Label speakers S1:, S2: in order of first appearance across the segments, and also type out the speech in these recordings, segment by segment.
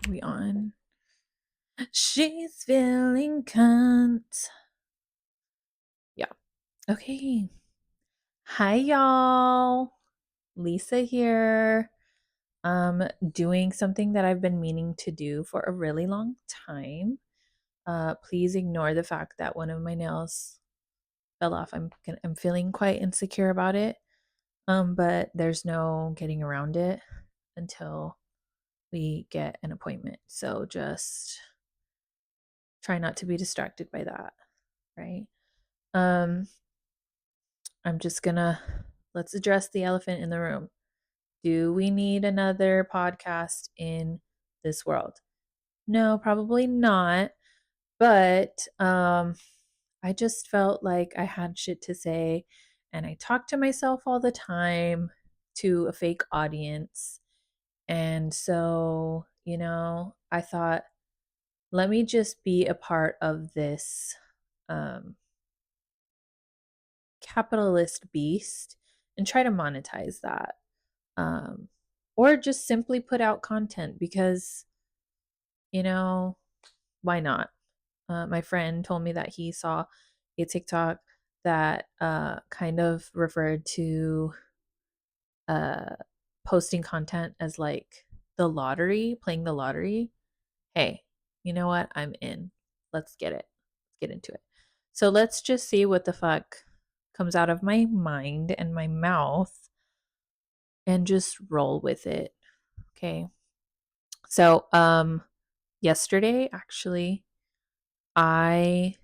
S1: Are we on? She's feeling cunt. Yeah. Okay. Hi, y'all. Lisa here. Doing something that I've been meaning to do for a really long time. Please ignore the fact that one of my nails fell off. I'm feeling quite insecure about it. But there's no getting around it until we get an appointment. So just try not to be distracted by that, right? Um, I'm just gonna let's address the elephant in the room. Do we need another podcast in this world? No, probably not. But I just felt like I had shit to say and I talk to myself all the time to a fake audience. And so, I thought, let me just be a part of this um capitalist beast and try to monetize that. Um, or just simply put out content because, you know, why not? My friend told me that he saw a TikTok that kind of referred to uh, posting content as like the lottery, playing the lottery. Hey, you know what? I'm in. Let's get it. Let's get into it. So let's just see what the fuck comes out of my mind and my mouth and just roll with it. Okay. So, yesterday actually, I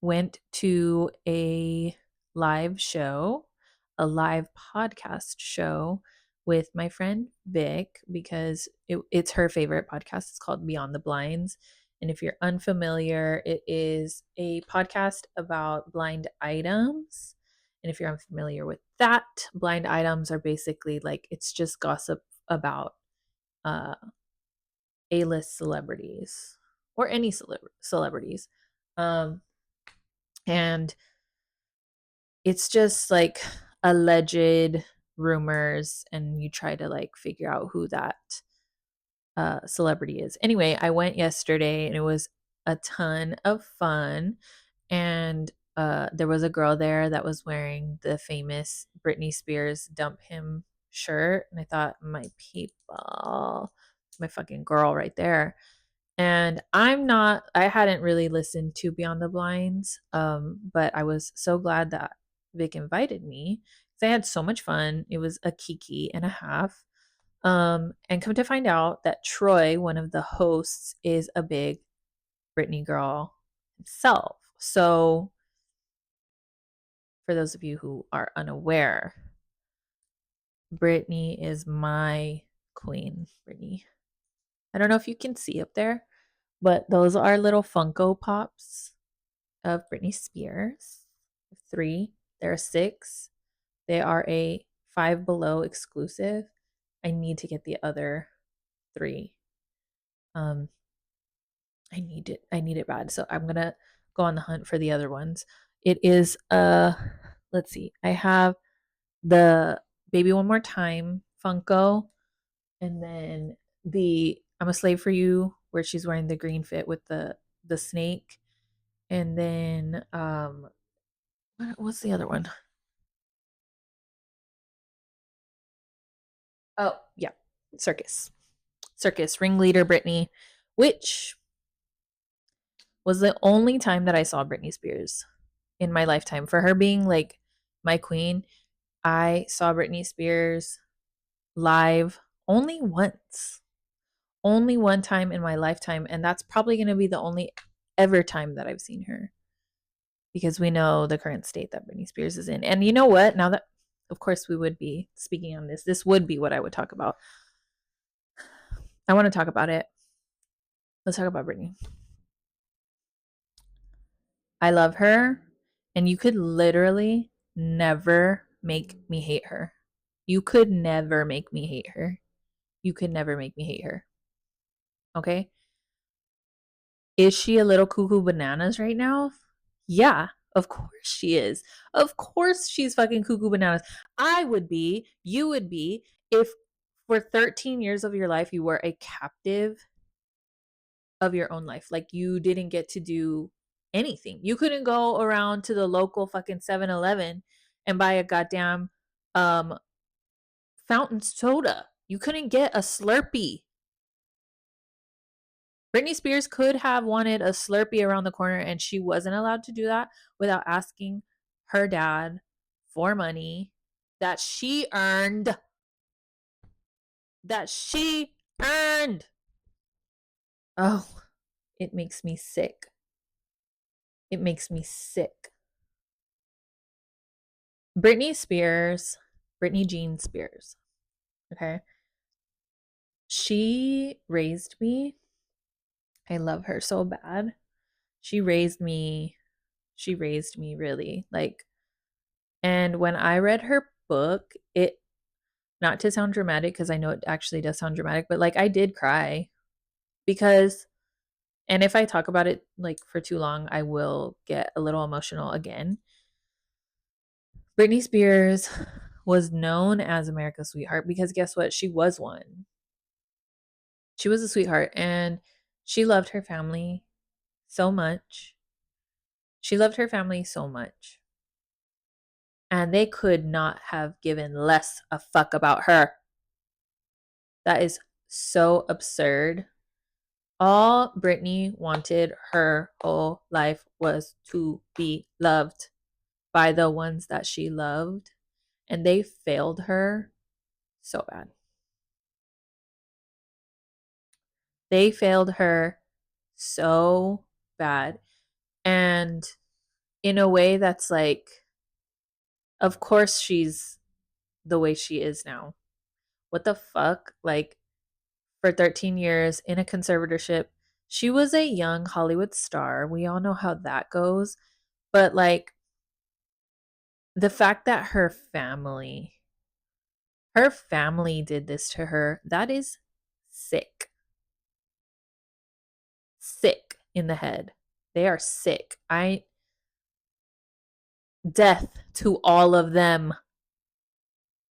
S1: went to a live show, a live podcast show with my friend Vic because it's her favorite podcast. It's called Beyond the Blinds. And if you're unfamiliar, it is a podcast about blind items. And if you're unfamiliar with that, blind items are basically like it's just gossip about uh, A-list celebrities or any celebrities. Um, and it's just like alleged rumors and you try to like figure out who that celebrity is. Anyway, I went yesterday and it was a ton of fun. And there was a girl there that was wearing the famous Britney Spears Dump Him shirt. And I thought, my people, my fucking girl right there. And I hadn't really listened to Beyond the Blinds, but I was so glad that Vic invited me because I had so much fun. It was a kiki and a half. And come to find out that Troy, one of the hosts, is a big Britney girl himself. So, for those of you who are unaware, Britney is my queen, Britney. I don't know if you can see up there, but those are little Funko Pops of Britney Spears. 3. There are 6. They are a Five Below exclusive. I need to get the other 3. Um, I need it bad. So I'm gonna go on the hunt for the other ones. It is let's see. I have the Baby One More Time Funko, and then the I'm a Slave for You, where she's wearing the green fit with the snake. And then what's the other one? Oh, yeah. Circus. Circus ringleader Britney, which was the only time that I saw Britney Spears in my lifetime. For her being like my queen, I saw Britney Spears live only once. Only one time in my lifetime, and that's probably going to be the only ever time that I've seen her because we know the current state that Britney Spears is in. And you know what? Now that of course we would be speaking on this. This would be what I would talk about. I want to talk about it. Let's talk about Britney. I love her, and you could literally never make me hate her. You could never make me hate her. You could never make me hate her. Okay? Is she a little cuckoo bananas right now? Yeah, of course she is. Of course she's fucking cuckoo bananas. I would be, you would be, if for 13 years of your life you were a captive of your own life. Like you didn't get to do anything. You couldn't go around to the local fucking 7-Eleven and buy a goddamn um fountain soda. You couldn't get a Slurpee. Britney Spears could have wanted a Slurpee around the corner, and she wasn't allowed to do that without asking her dad for money that she earned. That she earned. Oh, it makes me sick. It makes me sick. Britney Spears, Britney Jean Spears, okay? She raised me. I love her so bad. She raised me. She raised me really. Like, and when I read her book, it, not to sound dramatic, because I know it actually does sound dramatic, but like I did cry because, and if I talk about it like for too long, I will get a little emotional again. Britney Spears was known as America's sweetheart because guess what? She was one. She was a sweetheart and she loved her family so much. She loved her family so much. And they could not have given less a fuck about her. That is so absurd. All Britney wanted her whole life was to be loved by the ones that she loved. And they failed her so bad. They failed her so bad. And in a way that's like, of course she's the way she is now. What the fuck? Like, for 13 years in a conservatorship, she was a young Hollywood star. We all know how that goes. But like, the fact that her family did this to her, that is sick. Sick in the head. They are sick. Death to all of them.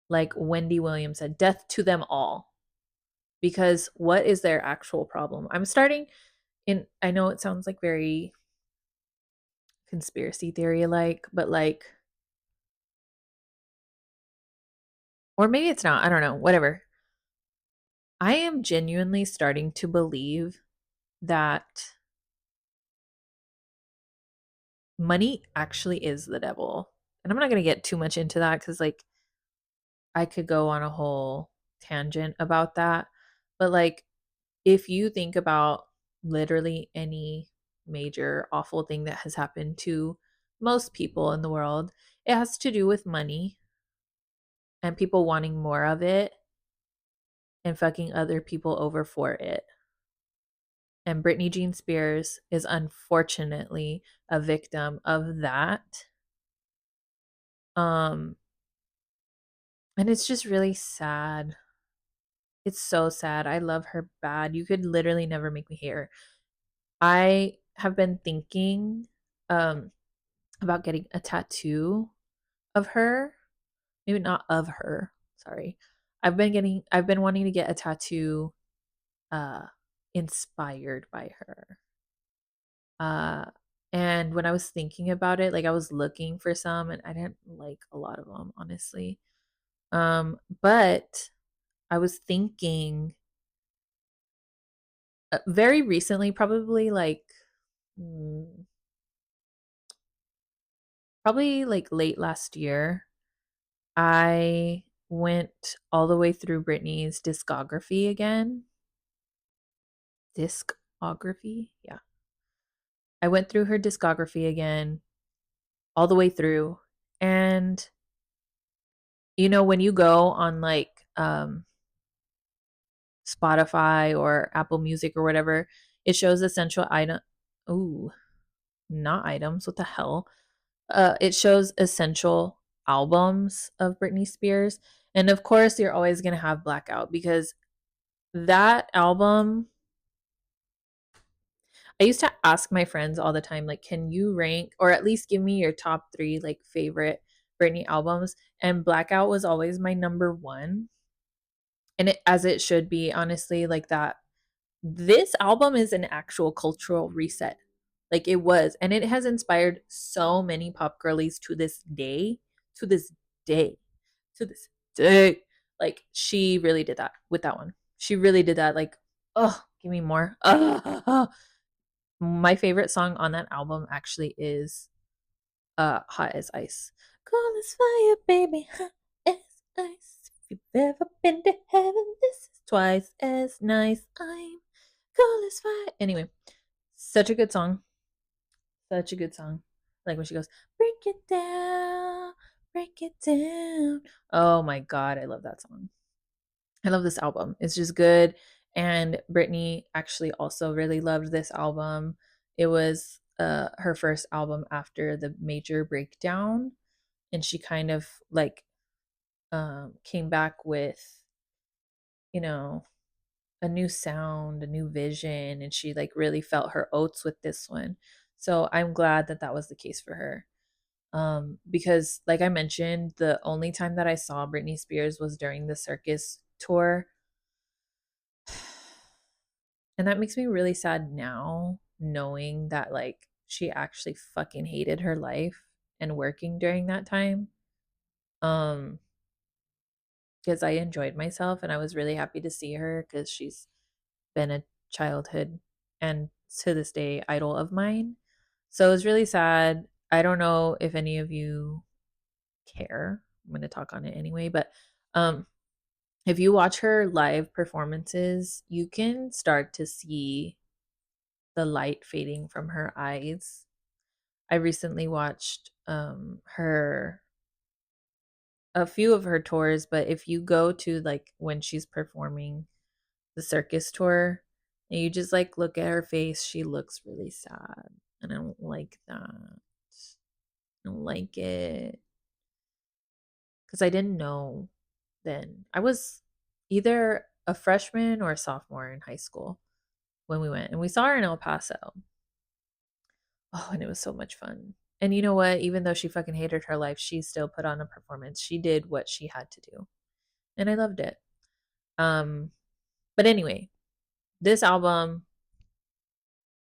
S1: Like Wendy Williams said, death to them all. Because what is their actual problem? I'm starting in, I know it sounds like very conspiracy theory like, but like, or maybe it's not, I don't know, whatever. I am genuinely starting to believe that money actually is the devil. And I'm not going to get too much into that because, like, I could go on a whole tangent about that. But, like, if you think about literally any major awful thing that has happened to most people in the world, it has to do with money and people wanting more of it and fucking other people over for it. And Britney Jean Spears is unfortunately a victim of that. Um, and it's just really sad. It's so sad. I love her bad. You could literally never make me hate her. I have been thinking about getting a tattoo of her. Maybe not of her. Sorry. I've been wanting to get a tattoo uh inspired by her. Uh and when I was thinking about it, like I was looking for some and I didn't like a lot of them, honestly. But I was thinking very recently, probably like mm, probably like late last year, I went all the way through Britney's discography again. Discography? Yeah. I went through her discography again, all the way through. And you know, when you go on like Spotify or Apple Music or whatever, it shows essential item. Ooh, not items. What the hell? It shows essential albums of Britney Spears. And of course, you're always going to have Blackout because that album, I used to ask my friends all the time, like, can you rank or at least give me your top three, like, favorite Britney albums? And Blackout was always my number one. And it, as it should be, honestly, like, that this album is an actual cultural reset. Like it was. And it has inspired so many pop girlies to this day. To this day. To this day. Like she really did that with that one. She really did that. Like, oh, give me more. My favorite song on that album actually is Hot as Ice. Cold as fire, baby, hot as ice. If you've ever been to heaven, this is twice as nice. I'm cold as fire. Anyway, such a good song. Such a good song. Like when she goes, break it down, break it down. Oh my god, I love that song. I love this album. It's just good. And Britney actually also really loved this album. It was her first album after the major breakdown. And she kind of like came back with, you know, a new sound, a new vision. And she like really felt her oats with this one. So I'm glad that that was the case for her. Because like I mentioned, the only time that I saw Britney Spears was during the circus tour. And that makes me really sad now, knowing that like she actually fucking hated her life and working during that time. Um, because I enjoyed myself and I was really happy to see her because she's been a childhood and to this day idol of mine. So it was really sad. I don't know if any of you care. I'm going to talk on it anyway, but um if you watch her live performances, you can start to see the light fading from her eyes. I recently watched her a few of her tours, but if you go to like when she's performing the circus tour and you just like look at her face, she looks really sad. And I don't like that. I don't like it. Because I didn't know then. I was either a freshman or a sophomore in high school when we went. And we saw her in El Paso. Oh, and it was so much fun. And you know what? Even though she fucking hated her life, she still put on a performance. She did what she had to do. And I loved it. Um, but anyway, this album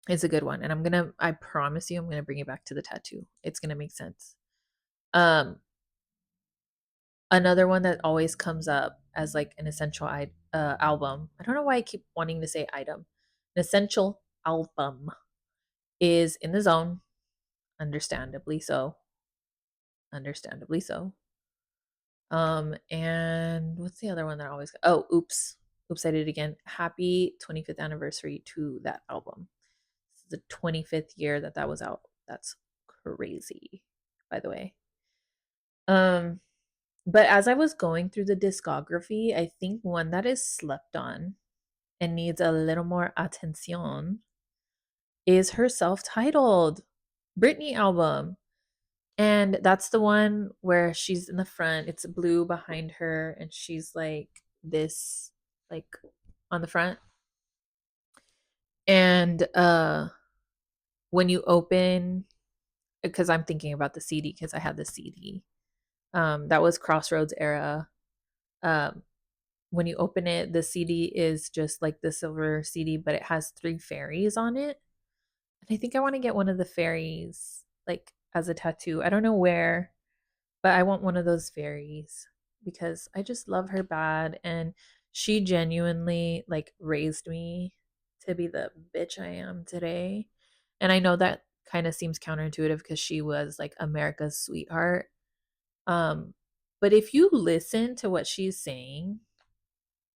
S1: is a good one. And I promise you, I'm gonna bring it back to the tattoo. It's gonna make sense. Um, Another one that always comes up as like an essential album. I don't know why I keep wanting to say item. An essential album is In the Zone, understandably so. Understandably so. And what's the other one that I always oh, oops. Oops, I did it again. Happy 25th anniversary to that album. This is the 25th year that that was out. That's crazy, by the way. Um, but as I was going through the discography, I think one that is slept on and needs a little more attention is her self-titled Britney album. And that's the one where she's in the front. It's blue behind her and she's like this like on the front. And when you open because I'm thinking about the CD because I had the CD. That was Crossroads era. Um when you open it, the CD is just like the silver CD, but it has three fairies on it. And I think I want to get one of the fairies like as a tattoo. I don't know where, but I want one of those fairies because I just love her bad and she genuinely like raised me to be the bitch I am today. And I know that kind of seems counterintuitive because she was like America's sweetheart. Um but if you listen to what she's saying,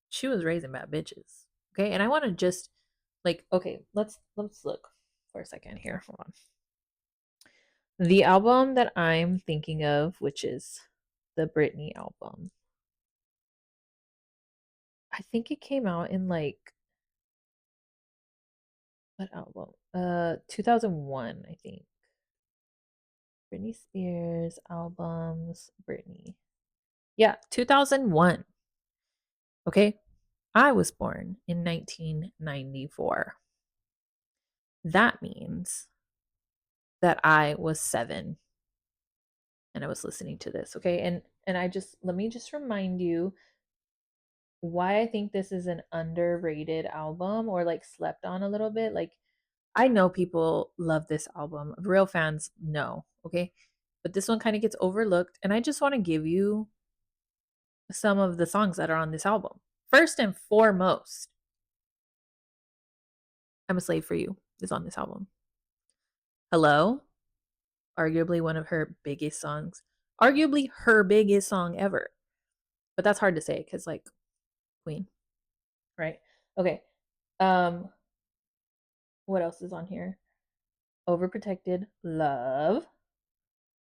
S1: she was raising bad bitches. Okay? And I want to just like okay, let's look for a second here. Hold on. The album that I'm thinking of, which is the Britney album, I think it came out in like what album? 2001, I think. Britney Spears albums, Britney. Yeah, 2001. Okay? I was born in 1994. That means that I was 7 and I was listening to this, okay? And I just let me just remind you why I think this is an underrated album or like slept on a little bit. Like, I know people love this album. Real fans know, okay? But this one kind of gets overlooked. And I just want to give you some of the songs that are on this album. First and foremost, I'm a Slave for You is on this album. Hello, arguably one of her biggest songs, arguably her biggest song ever. But that's hard to say because, like, Queen, right? Okay. Um, what else is on here? Overprotected, Love.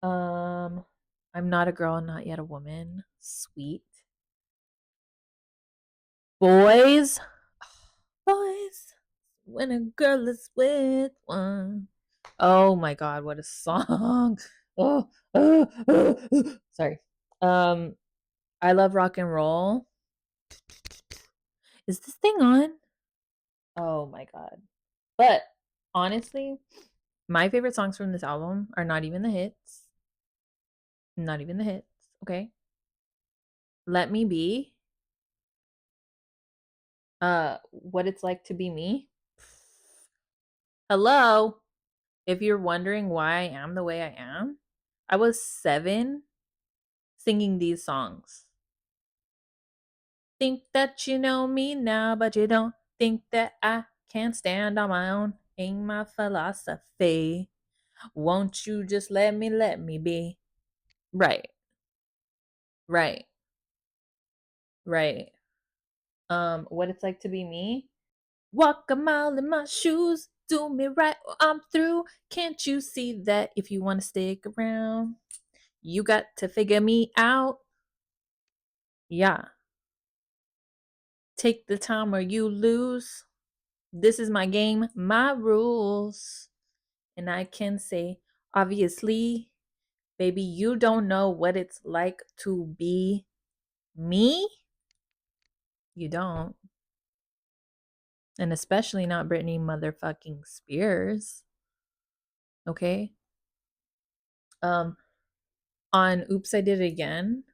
S1: Um, I'm Not a Girl, Not Yet a Woman, Sweet. Boys, boys, when a girl is with one. Oh my god, what a song. Sorry. I Love Rock and Roll. Is this thing on? Oh my god. But honestly, my favorite songs from this album are not even the hits. Not even the hits, okay? Let Me Be. What It's Like to Be Me. Hello. If you're wondering why I am the way I am, I was 7 singing these songs. Think that you know me now, but you don't think that I can stand on my own. Ain't my philosophy. Won't you just let me be? Right, right, right. What It's Like to Be Me. Walk a mile in my shoes, do me right or I'm through. Can't you see that if you want to stick around, you got to figure me out? Yeah. Take the time or you lose. This is my game, my rules. And I can say, obviously, baby, you don't know what it's like to be me. You don't. And especially not Britney motherfucking Spears. Okay? Um, on Oops, I Did It Again.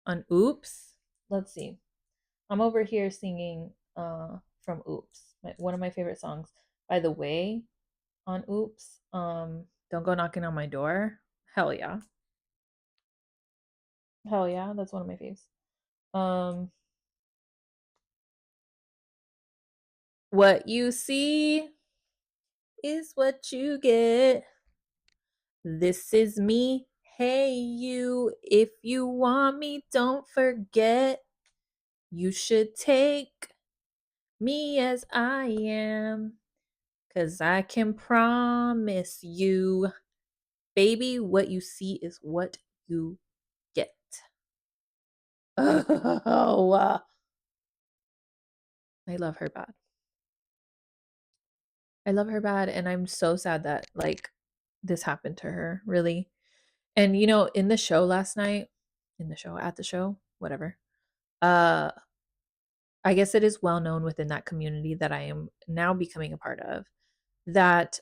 S1: On Oops, let's see. I'm over here singing from Oops, one of my favorite songs. By the way, on Oops, Don't Go Knocking on My Door. Hell yeah. Hell yeah, that's one of my faves. Um, what you see is what you get. This is me. Hey, you. If you want me, don't forget. You should take me as I am. 'Cause I can promise you, baby, what you see is what you get. Oh, I love her bad. I love her bad. And I'm so sad that, like, this happened to her, really. And, you know, in the show last night, at the show, whatever, uh, I guess it is well known within that community that I am now becoming a part of that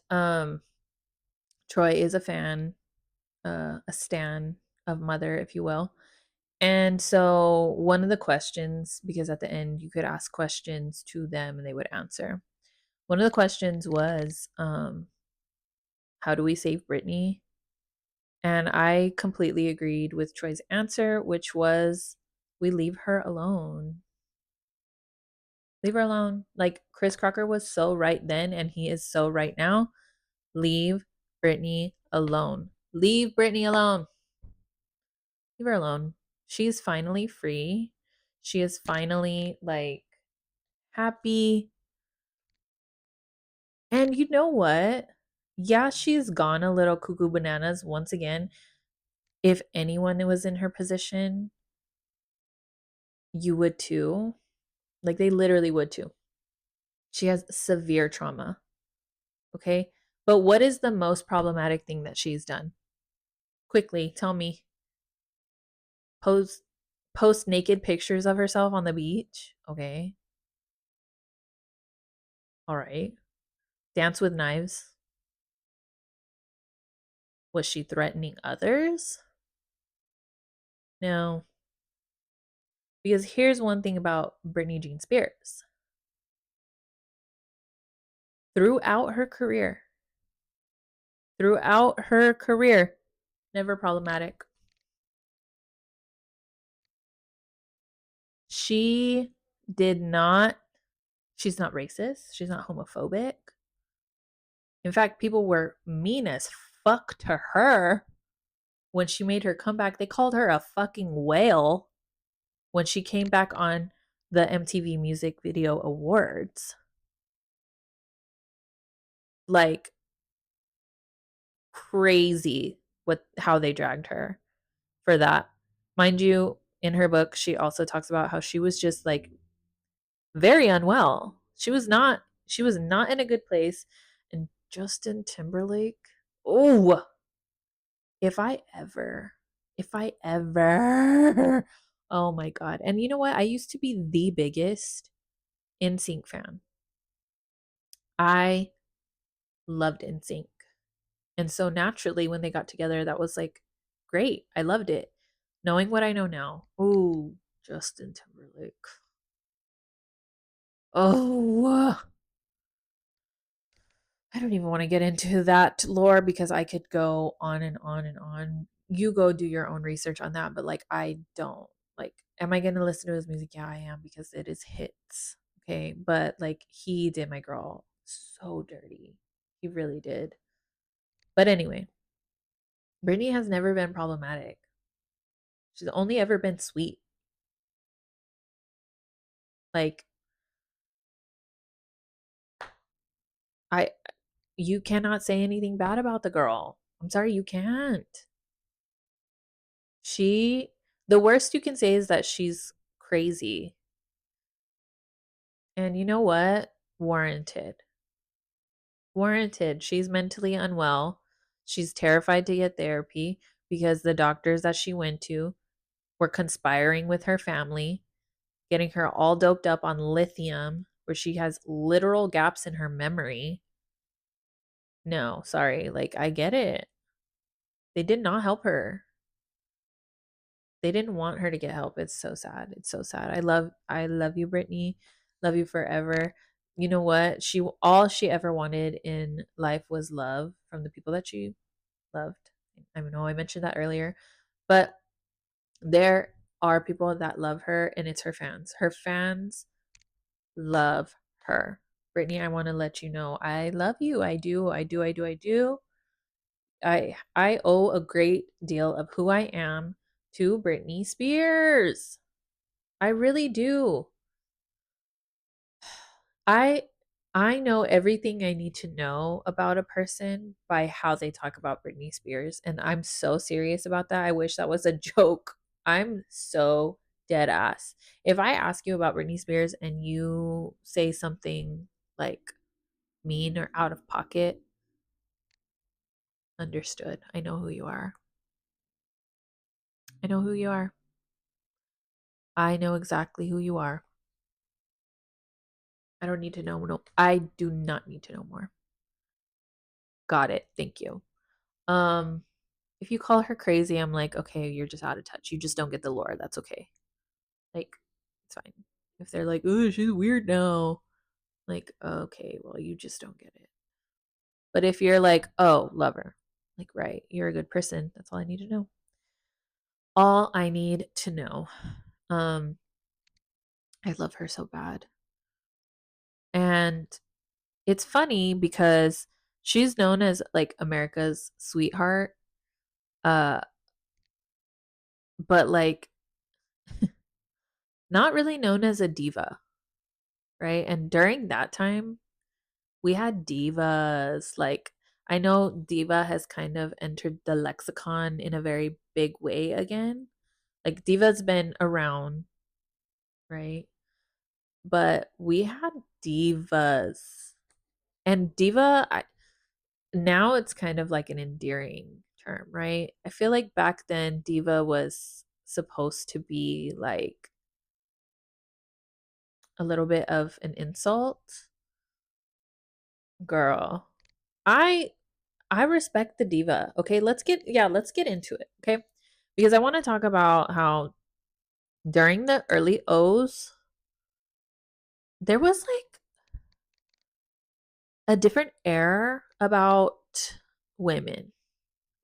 S1: Troy is a fan, a stan of Mother, if you will. And so one of the questions, because at the end you could ask questions to them and they would answer. One of the questions was, how do we save Britney? And I completely agreed with Troy's answer, which was we leave her alone. Leave her alone. Like Chris Crocker was so right then and he is so right now. Leave Britney alone. Leave Britney alone. Leave her alone. She's finally free. She is finally like happy. And you know what? Yeah, she's gone a little cuckoo bananas once again. If anyone was in her position, you would too. Like they literally would too. She has severe trauma. Okay. But what is the most problematic thing that she's done? Quickly, tell me. Post post naked pictures of herself on the beach. Okay. All right. Dance with knives. Was she threatening others? No. Because here's one thing about Britney Jean Spears. Throughout her career, throughout her career, never problematic. She did not, she's not racist. She's not homophobic. In fact, people were mean as fuck to her when she made her comeback. They called her a fucking whale when she came back on the MTV Music Video Awards. Like crazy with how they dragged her for that. Mind you, in her book, she also talks about how she was just like very unwell. She was not in a good place. And Justin Timberlake, oh, if I ever, oh my God. And you know what? I used to be the biggest NSYNC fan. I loved NSYNC. And so naturally, when they got together, that was like great. I loved it. Knowing what I know now, oh, Justin Timberlake. Oh, I don't even want to get into that lore because I could go on and on and on. You go do your own research on that, but like I don't. Like, am I going to listen to his music? Yeah, I am because it is hits. Okay, but like he did my girl so dirty. He really did. But anyway, Britney has never been problematic. She's only ever been sweet. Like I you cannot say anything bad about the girl. I'm sorry, you can't. She the worst you can say is that she's crazy. And you know what? Warranted. Warranted. She's mentally unwell. She's terrified to get therapy because the doctors that she went to were conspiring with her family, getting her all doped up on lithium, where she has literal gaps in her memory. No, sorry. Like, I get it. They did not help her. They didn't want her to get help. It's so sad. It's so sad. I love you, Brittany. Love you forever. You know what? All she ever wanted in life was love from the people that she loved. I know I mentioned that earlier, but there are people that love her and it's her fans. Her fans love her. Brittany, I want to let you know I love you. I do. I do. I do. I do. I owe a great deal of who I am to Britney Spears. I really do. I I know everything I need to know about a person by how they talk about Britney Spears, and I'm so serious about that. I wish that was a joke. I'm so dead ass. If I ask you about Britney Spears and you say something like mean or out of pocket, understood. I know who you are. I know who you are. I know exactly who you are. I don't need to know. No, I do not need to know more. Got it. Thank you. Um, if you call her crazy, I'm like, okay, you're just out of touch. You just don't get the lore. That's okay. Like, it's fine. If they're like, oh, she's weird now, like, okay, well, you just don't get it. But if you're like, oh, love her, like, right, you're a good person. That's all I need to know. All I need to know. Um, I love her so bad. And it's funny because she's known as like America's sweetheart. Uh, but like not really known as a diva, right? And during that time, we had divas. Like, I know diva has kind of entered the lexicon in a very big way again. Like, diva's been around, right? But we had divas. And now it's kind of like an endearing term, right? I feel like back then, diva was supposed to be like a little bit of an insult. Girl, I I respect the diva. Okay, let's get into it, okay? Because I want to talk about how during the early O's, there was like a different air about women.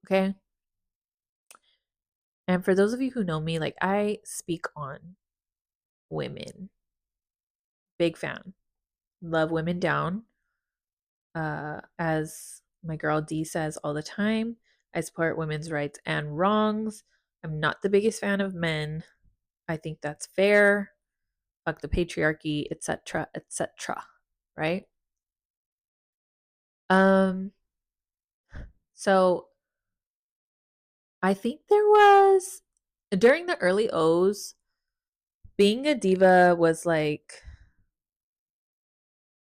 S1: Okay. And for those of you who know me, like I speak on women. Big fan. Love women down. As my girl D says all the time, I support women's rights and wrongs. I'm not the biggest fan of men. I think that's fair. Fuck the patriarchy, etc., etc. Right? Um, so I think there was during the early O's, being a diva was like,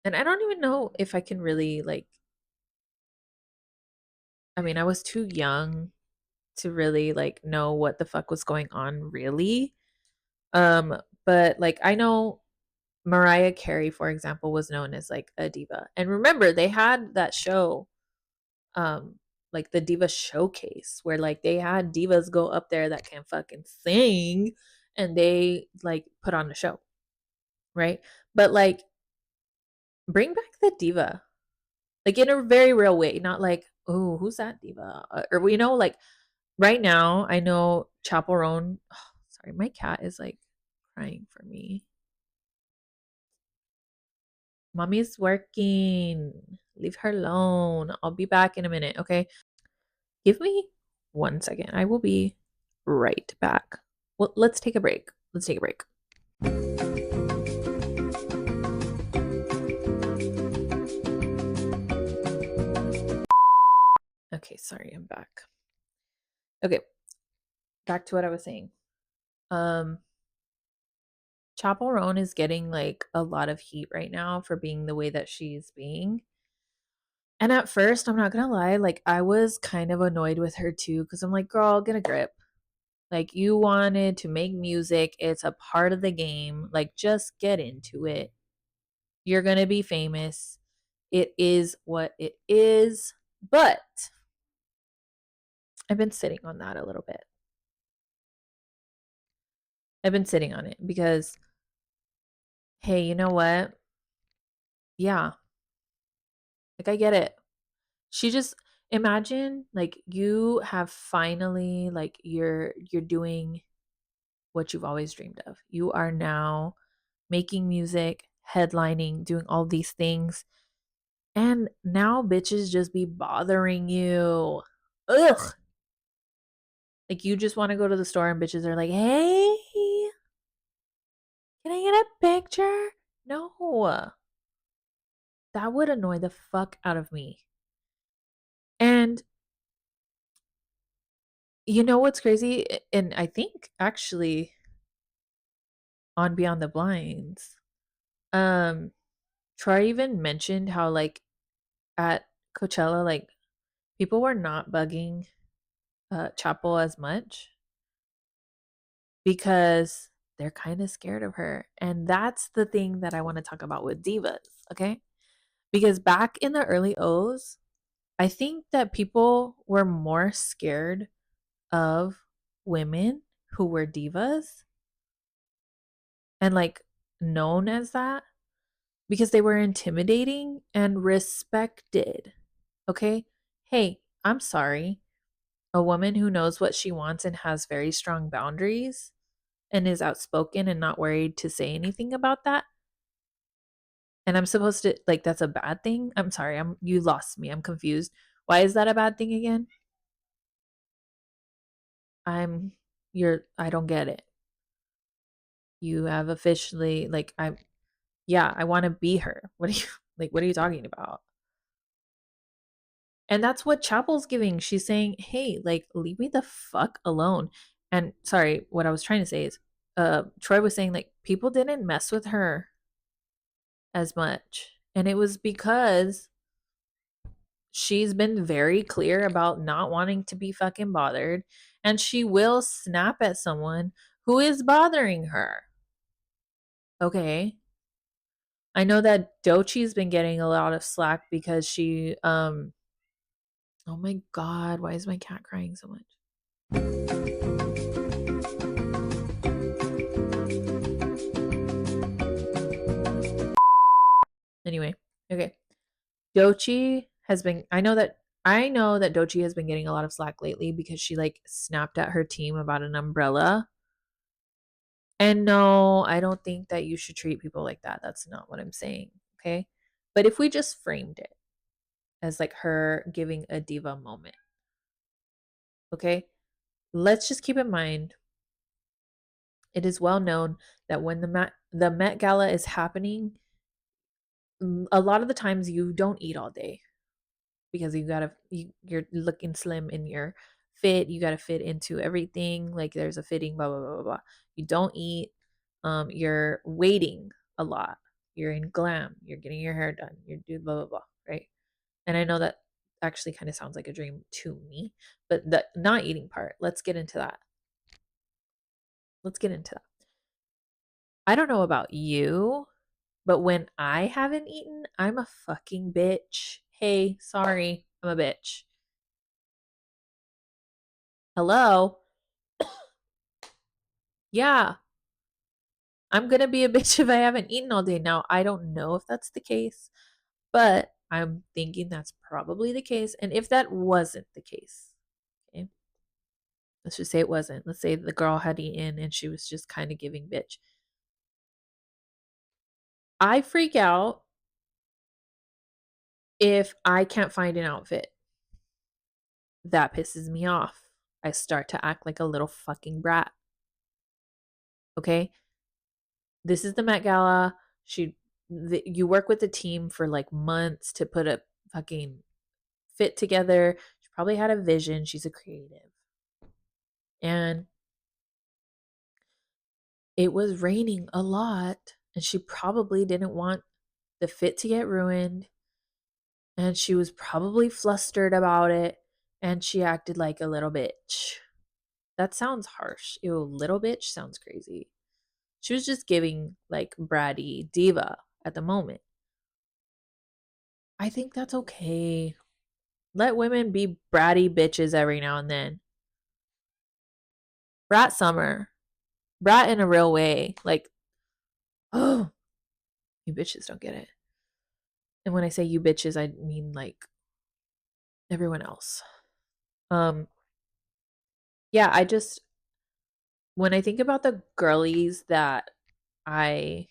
S1: and I don't even know if I can really like, I mean, I was too young to really like know what the fuck was going on really. But like I know Mariah Carey, for example, was known as like a diva. And remember, they had that show, um, like the Diva Showcase, where like they had divas go up there that can fucking sing and they like put on the show, right? But like bring back the diva. Like in a very real way, not like, oh, who's that diva? Or you know, like right now, I know Chappell Roan. Oh, sorry, my cat is like crying for me. Mommy's working. Leave her alone. I'll be back in a minute, okay? Give me 1 second. I will be right back. Well, let's take a break. Let's take a break. Okay, sorry, I'm back. Okay, back to what I was saying. Um, Chappell Roan is getting like a lot of heat right now for being the way that she's being. And at first, I'm not gonna lie, like I was kind of annoyed with her too, because I'm like, girl, get a grip. Like you wanted to make music, it's a part of the game. Like just get into it. You're gonna be famous. It is what it is. But I've been sitting on that a little bit. I've been sitting on it because, hey, you know what? Yeah, like I get it. She just imagine like you have finally like you're doing what you've always dreamed of. You are now making music, headlining, doing all these things. And now bitches just be bothering you. Ugh. Like you just want to go to the store and bitches are like, "Hey, can I get a picture?" No. That would annoy the fuck out of me. And you know what's crazy? And I think actually on Beyond the Blinds, um, Troy even mentioned how like at Coachella, like people were not bugging Chappell as much because they're kind of scared of her. And that's the thing that I want to talk about with divas, okay? Because back in the early O's, I think that people were more scared of women who were divas and like known as that because they were intimidating and respected. Okay? Hey, I'm sorry. A woman who knows what she wants and has very strong boundaries and is outspoken and not worried to say anything about that. And I'm supposed to like that's a bad thing? I'm sorry. You lost me. I'm confused. Why is that a bad thing again? I'm I don't get it. You have officially like I want to be her. What are you like what are you talking about? And that's what Chapel's giving. She's saying, "Hey, like leave me the fuck alone." And sorry, what I was trying to say is Troy was saying like people didn't mess with her as much. And it was because she's been very clear about not wanting to be fucking bothered and she will snap at someone who is bothering her. Okay? I know that Dochi's been getting a lot of slack because she oh my god, why is my cat crying so much? Okay. Doechii has been I know that Doechii has been getting a lot of slack lately because she like snapped at her team about an umbrella. And no, I don't think that you should treat people like that. That's not what I'm saying, okay? But if we just framed it as like her giving a diva moment, okay? Let's just keep in mind it is well known that when the Met Gala is happening, a lot of the times you don't eat all day because you're looking slim in your fit. You gotta fit into everything. Like there's a fitting, blah blah blah blah blah. You don't eat. You're waiting a lot. You're in glam. You're getting your hair done. You're doing blah blah blah. Right. And I know that actually kind of sounds like a dream to me, but the not eating part. Let's get into that. Let's get into that. I don't know about you, but when I haven't eaten, I'm a fucking bitch. Hey, sorry, I'm a bitch. Hello? Yeah, I'm gonna be a bitch if I haven't eaten all day. Now, I don't know if that's the case, but I'm thinking that's probably the case. And if that wasn't the case, okay, let's just say it wasn't. Let's say the girl had eaten and she was just kind of giving bitch. I freak out if I can't find an outfit. That pisses me off. I start to act like a little fucking brat. Okay? This is the Met Gala. You work with the team for like months to put a fucking fit together. She probably had a vision. She's a creative. And it was raining a lot. And she probably didn't want the fit to get ruined. And she was probably flustered about it. And she acted like a little bitch. That sounds harsh. Ew, little bitch sounds crazy. She was just giving like bratty diva at the moment. I think that's okay. Let women be bratty bitches every now and then. Brat summer. Brat in a real way. Like, oh, you bitches don't get it. And when I say you bitches, I mean like everyone else. Um, yeah, when I think about the girlies that I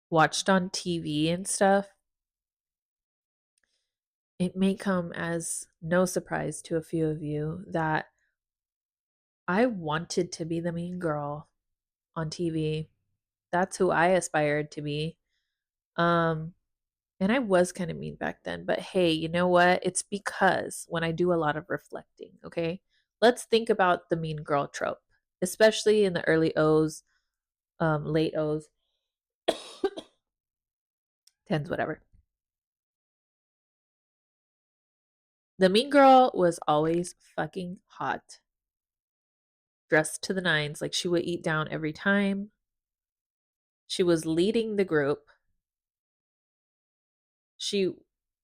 S1: watched on TV and stuff, it may come as no surprise to a few of you that I wanted to be the mean girl on TV. That's who I aspired to be. Um, and I was kind of mean back then, but hey, you know what? It's because when I do a lot of reflecting, okay? Let's think about the mean girl trope, especially in the early O's, late O's, tens, whatever. The mean girl was always fucking hot, dressed to the nines, like she would eat down every time. She was leading the group. She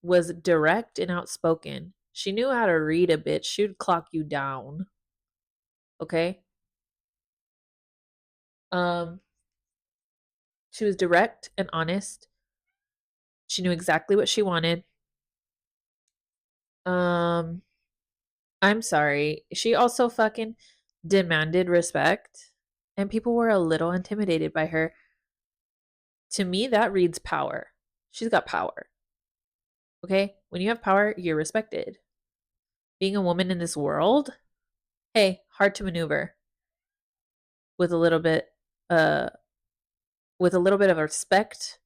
S1: was direct and outspoken. She knew how to read a bitch. She would clock you down. Okay? Um, she was direct and honest. She knew exactly what she wanted. Um, I'm sorry. She also fucking demanded respect, and people were a little intimidated by her. To me, that reads power. She's got power. Okay? When you have power, you're respected. Being a woman in this world, hey, hard to maneuver with a little bit uh with a little bit of respect,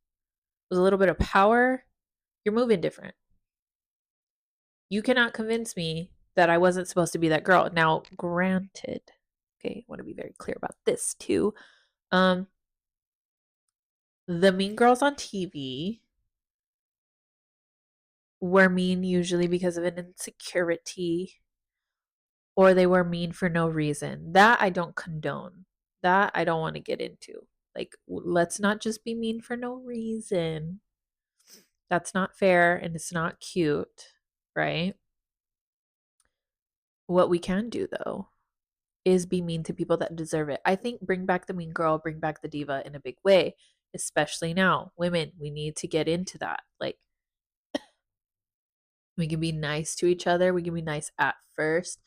S1: with a little bit of power, you're moving different. You cannot convince me that I wasn't supposed to be that girl. Now, granted, okay, I want to be very clear about this too. Um, the mean girls on TV were mean usually because of an insecurity or they were mean for no reason. That I don't condone. That I don't want to get into. Like, let's not just be mean for no reason. That's not fair and it's not cute, right? What we can do though is be mean to people that deserve it. I think bring back the mean girl, bring back the diva in a big way. especially now. Women, we need to get into that. Like, we can be nice to each other, we can be nice at first,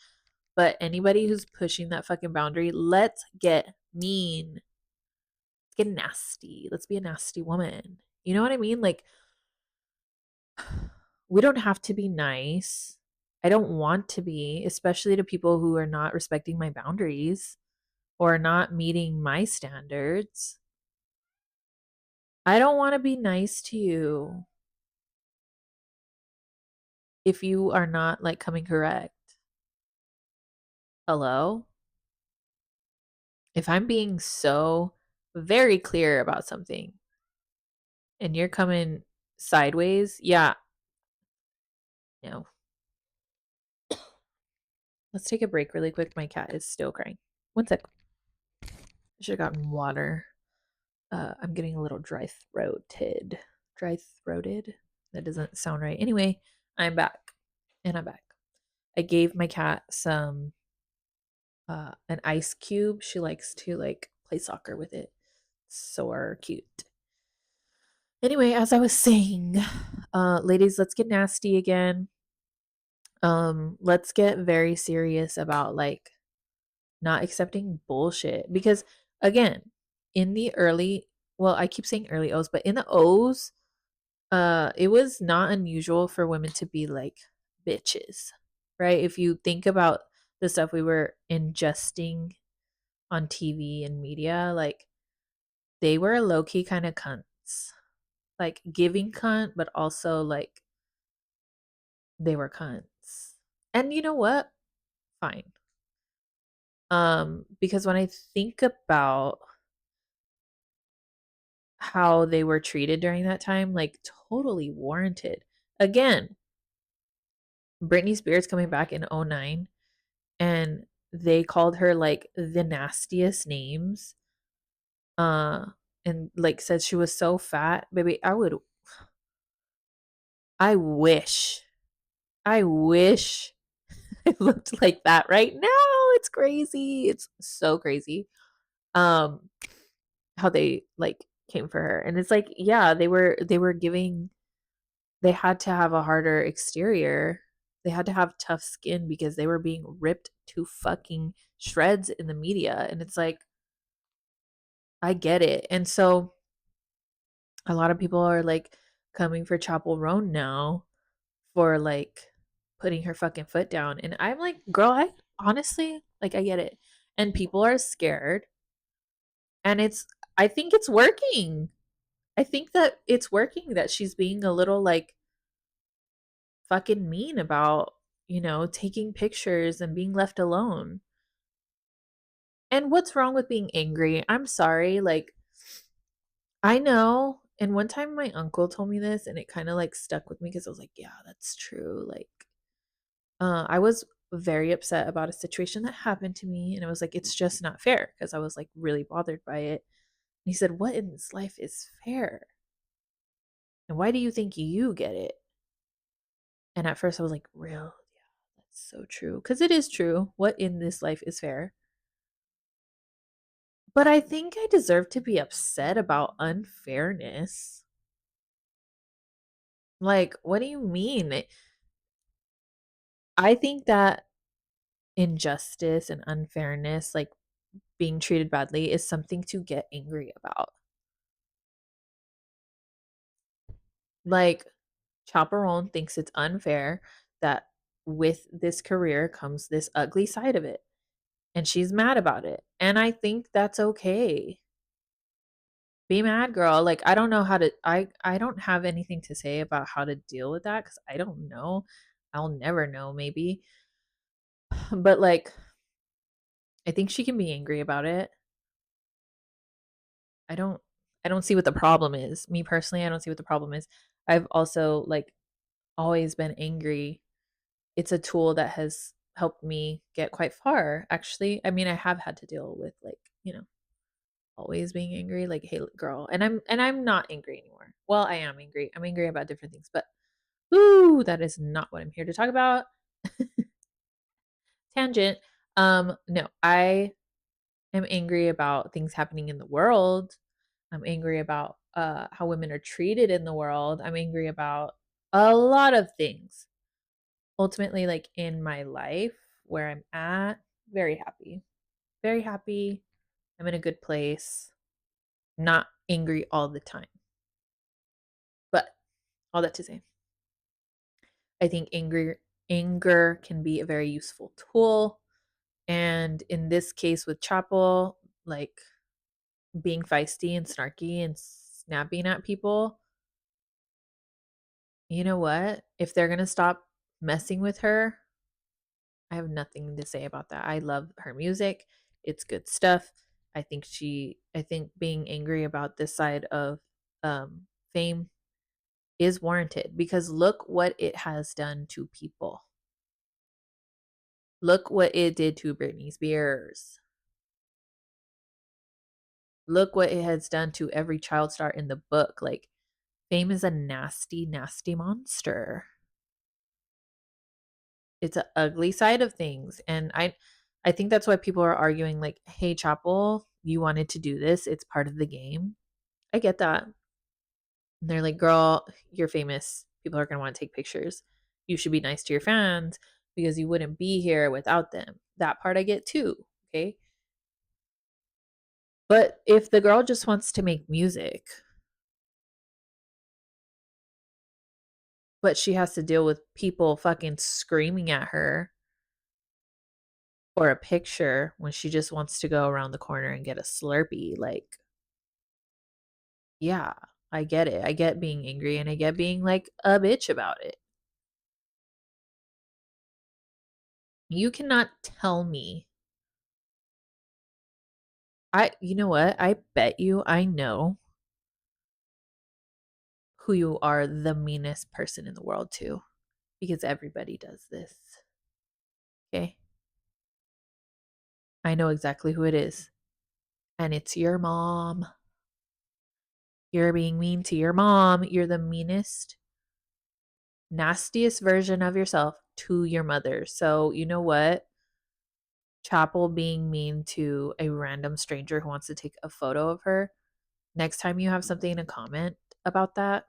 S1: but anybody who's pushing that fucking boundary, let's get mean. Let's get nasty. Let's be a nasty woman. You know what I mean? Like, we don't have to be nice. I don't want to be, especially to people who are not respecting my boundaries or not meeting my standards. I don't want to be nice to you if you are not like coming correct. Hello? If I'm being so very clear about something and you're coming sideways, yeah, no. Let's take a break really quick. My cat is still crying. One sec. I should have gotten water. I'm getting a little dry throated. Dry throated? That doesn't sound right. Anyway, I'm back. And I'm back. I gave my cat some an ice cube. She likes to like play soccer with it. So cute. Anyway, as I was saying, ladies, let's get nasty again. Let's get very serious about like not accepting bullshit because again, in the early, well, I keep saying early O's, but in the O's, it was not unusual for women to be like bitches, right? If you think about the stuff we were ingesting on TV and media, like they were low key kind of cunts, like giving cunt, but also like they were cunts. And you know what? Fine. Because when I think about how they were treated during that time, like totally warranted. Again, Britney Spears coming back in '09 and they called her like the nastiest names. Uh and like said she was so fat. Baby, I wish. I wish I looked like that right now. It's crazy. It's so crazy. Um how they like came for her. And it's like, yeah, they were giving they had to have a harder exterior. They had to have tough skin because they were being ripped to fucking shreds in the media. And it's like, I get it. And so a lot of people are like coming for Chappell Roan now for like putting her fucking foot down. And I'm like, girl, I honestly, like, I get it. And people are scared. And I think it's working. I think that it's working that she's being a little like fucking mean about, taking pictures and being left alone. And what's wrong with being angry? I'm sorry. Like, I know. And one time my uncle told me this and it kind of like stuck with me because I was like, yeah, that's true. Like, I was very upset about a situation that happened to me. And I was like, it's just not fair because I was like really bothered by it. And he said, what in this life is fair? And why do you think you get it? And at first I was like, real? Yeah, that's so true. Because it is true. What in this life is fair? But I think I deserve to be upset about unfairness. Like, what do you mean? I think that injustice and unfairness, like being treated badly, is something to get angry about. Like, Chappell Roan thinks it's unfair that with this career comes this ugly side of it. And she's mad about it. And I think that's okay. Be mad, girl. Like, I don't know how to I don't have anything to say about how to deal with that cuz I don't know. I'll never know maybe. But like I think she can be angry about it. I don't I don't see what the problem is. Me personally, I don't see what the problem is. I've also like always been angry. It's a tool that has helped me get quite far actually. I mean, I have had to deal with like, always being angry like, hey girl, and I'm not angry anymore. Well, I am angry. I'm angry about different things, but ooh, that is not what I'm here to talk about. Tangent. No, I am angry about things happening in the world. I'm angry about how women are treated in the world. I'm angry about a lot of things. Ultimately, like in my life where I'm at, very happy. Very happy. I'm in a good place. I'm not angry all the time. But all that to say, I think anger can be a very useful tool. And in this case with Chappell, like being feisty and snarky and snapping at people, you know what? If they're going to stop messing with her, I have nothing to say about that. I love her music. It's good stuff. I think being angry about this side of fame is warranted because look what it has done to people. Look what it did to Britney Spears. Look what it has done to every child star in the book. Like, fame is a nasty, nasty monster. It's an ugly side of things. And I think that's why people are arguing, like, hey, Chappell, you wanted to do this. It's part of the game. I get that. And they're like, girl, you're famous. People are going to want to take pictures. You should be nice to your fans because you wouldn't be here without them. That part I get too. Okay. But if the girl just wants to make music, but she has to deal with people fucking screaming at her or a picture when she just wants to go around the corner and get a Slurpee, like, yeah, I get it. I get being angry and I get being like a bitch about it. You cannot tell me. You know what? I bet you I know who you are the meanest person in the world to because everybody does this. Okay. I know exactly who it is. And it's your mom. You're being mean to your mom. You're the meanest, nastiest version of yourself to your mother. So, you know what? Chappell being mean to a random stranger who wants to take a photo of her. Next time you have something to comment about that,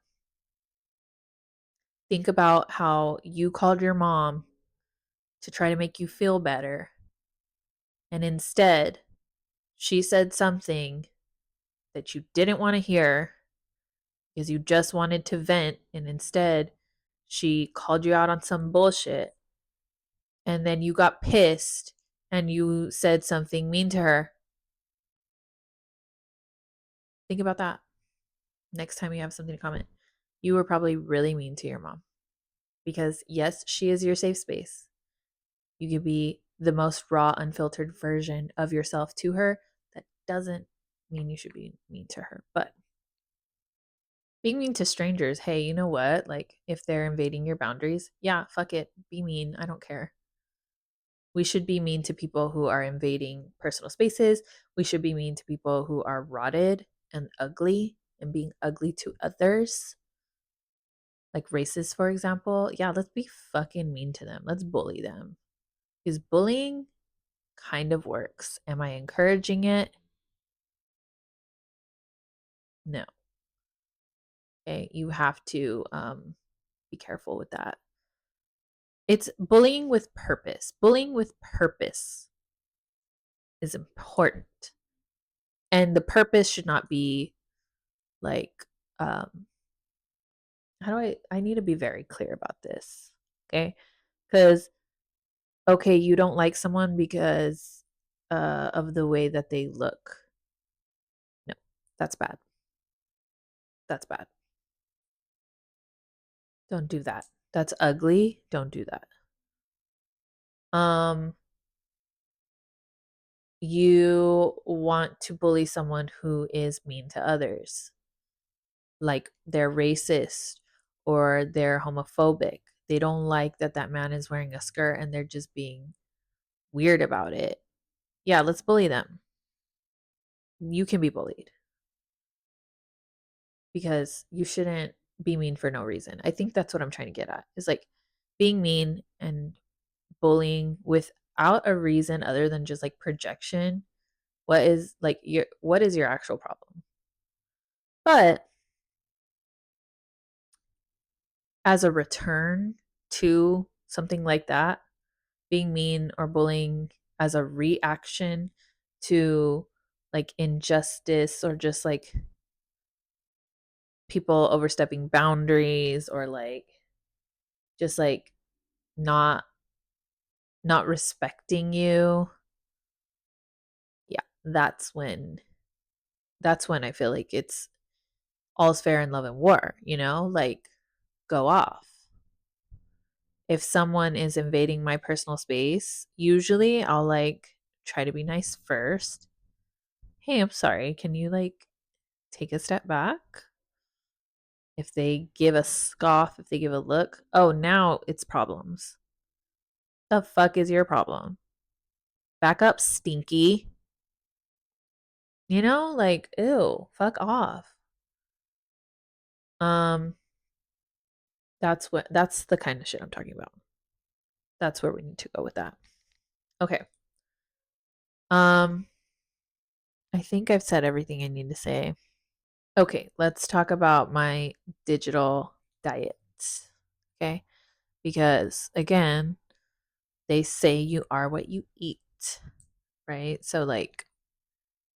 S1: think about how you called your mom to try to make you feel better. And instead, she said something that you didn't want to hear because you just wanted to vent. And instead, she called you out on some bullshit. And then you got pissed and you said something mean to her. Think about that next time you have something to comment. You were probably really mean to your mom because, yes, she is your safe space. You could be the most raw, unfiltered version of yourself to her. That doesn't mean you should be mean to her. But being mean to strangers, hey, you know what? Like, if they're invading your boundaries, yeah, fuck it. Be mean. I don't care. We should be mean to people who are invading personal spaces. We should be mean to people who are rotted and ugly and being ugly to others. Like racists, for example. Yeah, let's be fucking mean to them. Let's bully them. Because bullying kind of works. Am I encouraging it? No. Okay, you have to be careful with that. It's bullying with purpose. Bullying with purpose is important. And the purpose should not be like how do I need to be very clear about this. Okay? Cuz okay, you don't like someone because of the way that they look. No. That's bad. That's bad. Don't do that. That's ugly. Don't do that. Um you want to bully someone who is mean to others, like they're racist or they're homophobic. They don't like that that man is wearing a skirt and they're just being weird about it. Yeah, let's bully them. You can be bullied because you shouldn't be mean for no reason. I think that's what I'm trying to get at. Is like being mean and bullying without a reason other than just like projection. What is your actual problem? But as a return to something like that, being mean or bullying as a reaction to like injustice or just like people overstepping boundaries or like just like not not respecting you. Yeah, that's when I feel like it's all's fair in love and war, like go off. If someone is invading my personal space, usually I'll like try to be nice first. Hey, I'm sorry. Can you like take a step back? If they give a scoff, if they give a look, oh, now it's problems. The fuck is your problem? Back up, stinky. Like, ew, fuck off. Um, that's the kind of shit I'm talking about. That's where we need to go with that. Okay. Um, I think I've said everything I need to say. Okay, let's talk about my digital diet. Okay? Because again, they say you are what you eat, right? So like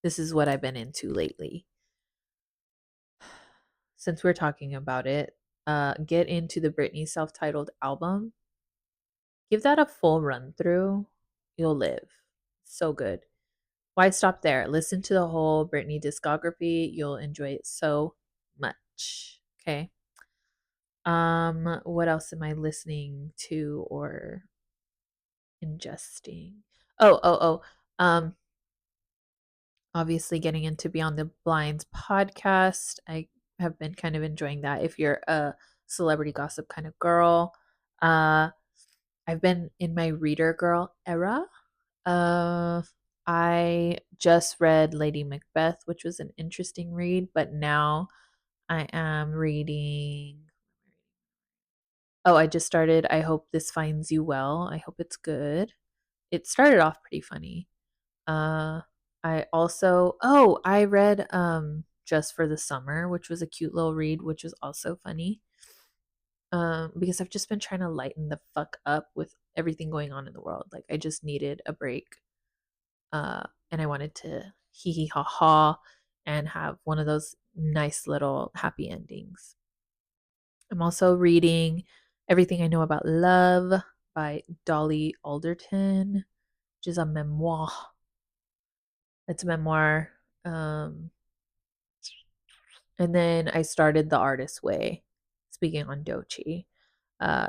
S1: this is what I've been into lately. Since we're talking about it, get into the Britney self-titled album. Give that a full run through. You'll live. So good. Why stop there? Listen to the whole Britney discography. You'll enjoy it so much. Okay. What else am I listening to or ingesting? Oh. Obviously getting into Beyond the Blinds podcast. I have been kind of enjoying that. If you're a celebrity gossip kind of girl, uh, I've been in my reader girl era. Uh, I just read Lady Macbeth, which was an interesting read, but now I am reading. Oh, I just started I Hope This Finds You Well. I hope it's good. It started off pretty funny. Uh, I read Just for the Summer, which was a cute little read, which was also funny. Because I've just been trying to lighten the fuck up with everything going on in the world. Like I just needed a break. And I wanted to hee hee ha ha and have one of those nice little happy endings. I'm also reading Everything I Know About Love by Dolly Alderton, which is a memoir. It's a memoir. Um, and then I started The Artist's Way, speaking on Dochi.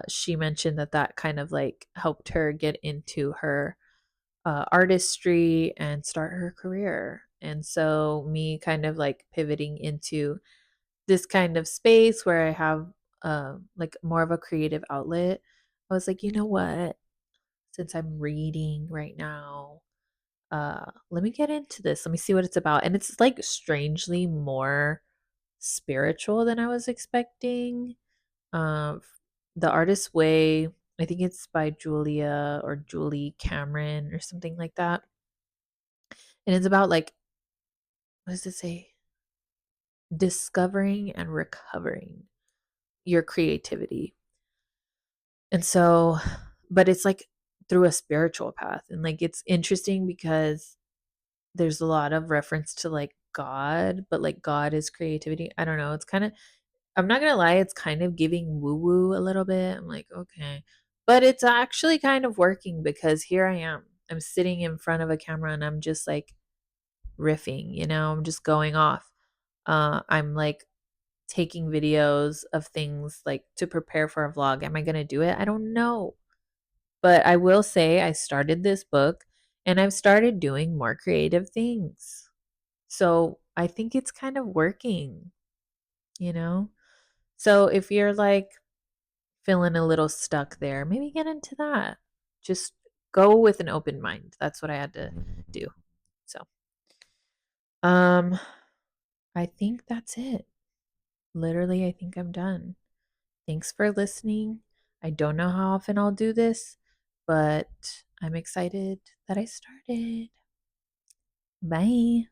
S1: She mentioned that kind of like helped her get into her artistry and start her career. And so, me kind of like pivoting into this kind of space where I have like more of a creative outlet, I was like, you know what? Since I'm reading right now, let me get into this. Let me see what it's about. And it's like strangely more spiritual than I was expecting. Um, The Artist's Way, I think it's by Julia or Julie Cameron or something like that. And it's about like, what does it say? Discovering and recovering your creativity. And so, but it's like through a spiritual path. And like it's interesting because there's a lot of reference to like God, but like God is creativity. I don't know. It's kind of, I'm not gonna lie, it's kind of giving woo woo a little bit. I'm like, okay. But it's actually kind of working because here I am. I'm sitting in front of a camera and I'm just like riffing, I'm just going off. I'm like taking videos of things like to prepare for a vlog. Am I gonna do it? I don't know. But I will say I started this book and I've started doing more creative things. So I think it's kind of working, you know? So if you're like feeling a little stuck there, maybe get into that. Just go with an open mind. That's what I had to do. So, um, I think that's it. Literally, I think I'm done. Thanks for listening. I don't know how often I'll do this, but I'm excited that I started. Bye.